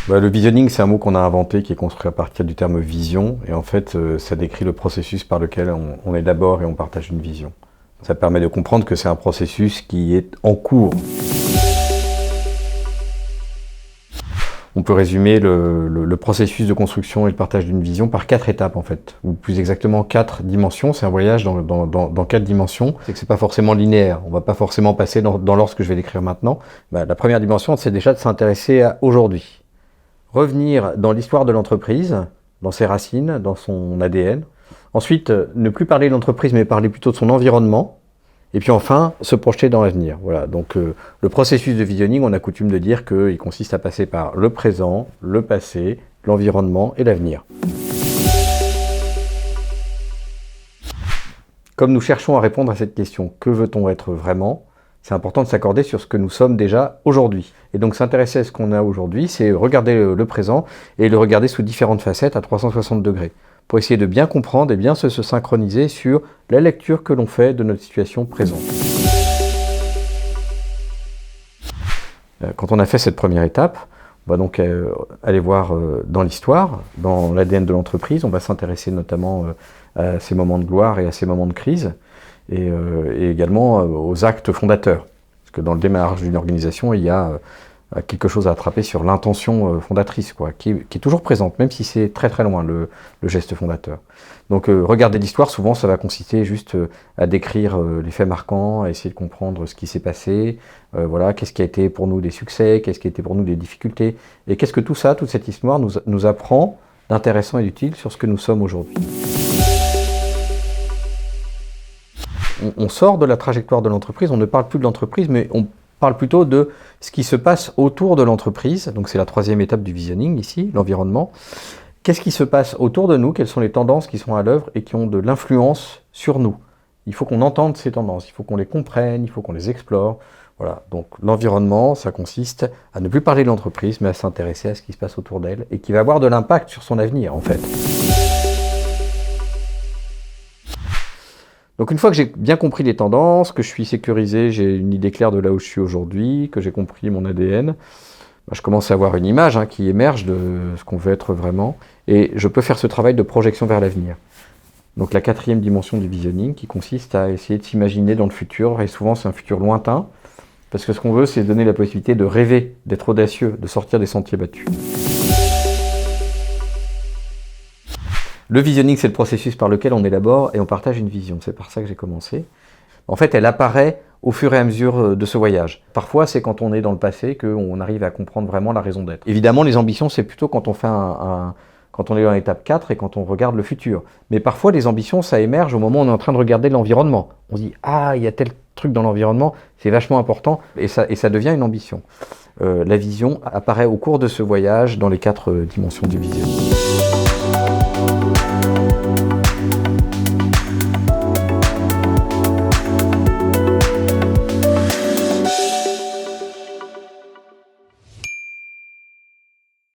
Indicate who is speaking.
Speaker 1: Le visioning, c'est un mot qu'on a inventé, qui est construit à partir du terme vision. Et en fait, ça décrit le processus par lequel on élabore et on partage une vision. Ça permet de comprendre que c'est un processus qui est en cours. On peut résumer le processus de construction et le partage d'une vision par 4 étapes en fait, ou plus exactement 4 dimensions. C'est un voyage dans 4 dimensions. C'est que c'est pas forcément linéaire. On va pas forcément passer dans l'ordre que je vais décrire maintenant. La première dimension, c'est déjà de s'intéresser à aujourd'hui. Revenir dans l'histoire de l'entreprise, dans ses racines, dans son ADN. Ensuite, ne plus parler de l'entreprise, mais parler plutôt de son environnement. Et puis enfin, se projeter dans l'avenir. Voilà. Donc le processus de visioning, on a coutume de dire qu'il consiste à passer par le présent, le passé, l'environnement et l'avenir. Comme nous cherchons à répondre à cette question, que veut-on être vraiment ? C'est important de s'accorder sur ce que nous sommes déjà aujourd'hui. Et donc s'intéresser à ce qu'on a aujourd'hui, c'est regarder le présent et le regarder sous différentes facettes à 360 degrés. Pour essayer de bien comprendre et bien se synchroniser sur la lecture que l'on fait de notre situation présente. Quand on a fait cette première étape, on va donc aller voir dans l'histoire, dans l'ADN de l'entreprise. On va s'intéresser notamment à ces moments de gloire et à ces moments de crise. Et également aux actes fondateurs. Parce que dans le démarrage d'une organisation, il y a quelque chose à attraper sur l'intention fondatrice, quoi, qui est toujours présente, même si c'est très très loin, le geste fondateur. Donc regarder l'histoire, souvent ça va consister juste à décrire les faits marquants, à essayer de comprendre ce qui s'est passé, voilà, qu'est-ce qui a été pour nous des succès, qu'est-ce qui a été pour nous des difficultés, et qu'est-ce que tout ça, toute cette histoire nous apprend d'intéressant et d'utile sur ce que nous sommes aujourd'hui. On sort de la trajectoire de l'entreprise, on ne parle plus de l'entreprise, mais on parle plutôt de ce qui se passe autour de l'entreprise. Donc c'est la troisième étape du visioning ici, l'environnement. Qu'est-ce qui se passe autour de nous? Quelles sont les tendances qui sont à l'œuvre et qui ont de l'influence sur nous? Il faut qu'on entende ces tendances, il faut qu'on les comprenne, il faut qu'on les explore. Voilà, donc l'environnement, ça consiste à ne plus parler de l'entreprise, mais à s'intéresser à ce qui se passe autour d'elle et qui va avoir de l'impact sur son avenir en fait. Donc une fois que j'ai bien compris les tendances, que je suis sécurisé, j'ai une idée claire de là où je suis aujourd'hui, que j'ai compris mon ADN, je commence à avoir une image qui émerge de ce qu'on veut être vraiment, et je peux faire ce travail de projection vers l'avenir. Donc la quatrième dimension du visioning qui consiste à essayer de s'imaginer dans le futur, et souvent c'est un futur lointain, parce que ce qu'on veut c'est donner la possibilité de rêver, d'être audacieux, de sortir des sentiers battus. Le visioning, c'est le processus par lequel on élabore et on partage une vision. C'est par ça que j'ai commencé. En fait, elle apparaît au fur et à mesure de ce voyage. Parfois, c'est quand on est dans le passé qu'on arrive à comprendre vraiment la raison d'être. Évidemment, les ambitions, c'est plutôt quand on fait quand on est dans l'étape 4 et quand on regarde le futur. Mais parfois, les ambitions, ça émerge au moment où on est en train de regarder l'environnement. On se dit « Ah, il y a tel truc dans l'environnement, c'est vachement important » et ça devient une ambition. La vision apparaît au cours de ce voyage dans les 4 dimensions du visioning.